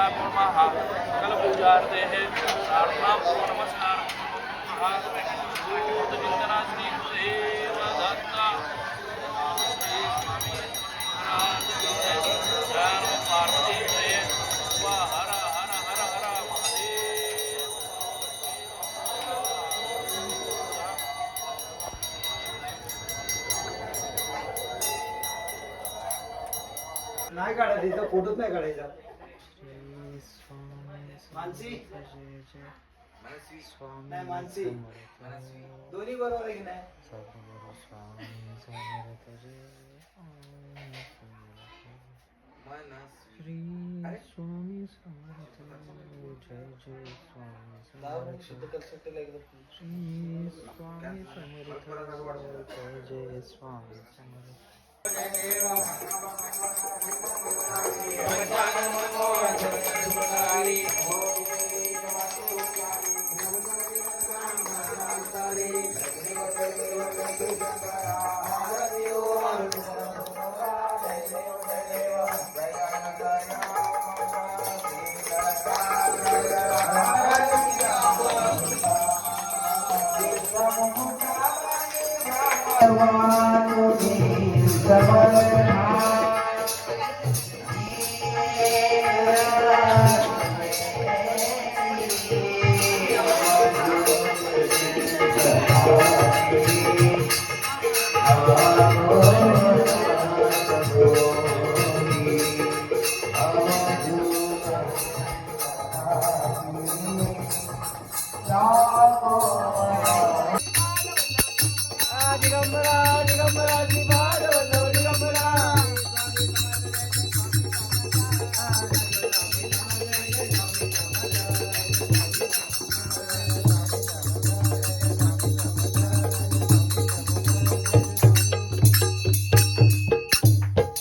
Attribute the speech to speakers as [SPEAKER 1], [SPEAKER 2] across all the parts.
[SPEAKER 1] नमः सकल पूजार्थे प्रार्थना पूर्व नमस्कार चिंतना श्री गुरुदेव दत्ता श्री स्वामी महाराज जय पार्वती जय हर हर हर हर महादेव
[SPEAKER 2] नाही काढायचा इथं फोटोच नाही काढायचा मानसी नाही मानसी दोन्ही बरोबर आहे की नाही
[SPEAKER 3] श्री स्वामी समर्थ जय जय स्वामी समर्थ श्री स्वामी समर्थ जय जय स्वामी समर्थ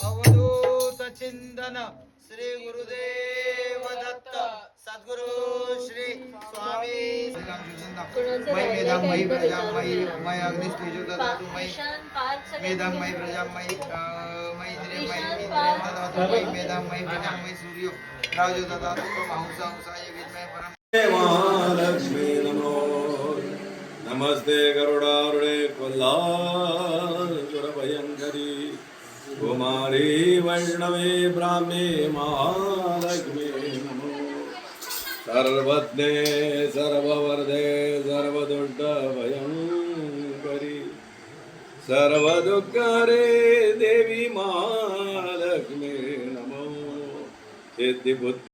[SPEAKER 2] अवधूत चिंतन श्री गुरुदेव दत्त सद्गुरु श्री स्वामी मई मेधाम मई प्रजाम मई मई अग्निस्तेजो ददातु मई मेधाम मई प्रजाम मई मई इंद्रियम मई इंद्रियम ददातु मई मेधाम मई प्रजाम मई सूर्यो राजो ददातु महंसा हंसाय विद्महे परम
[SPEAKER 4] महालक्ष्मी नमो नमस्ते गरुडारुणे भयंकरी कुमारी वैष्णवी ब्राह्मी महालक्ष्मी नमो सर्वज्ञे सर्ववर्धे सर्वदुष्ट भयंकरी सर्वदुःखरे देवी महालक्ष्मी नमो सिद्धिबुद्धि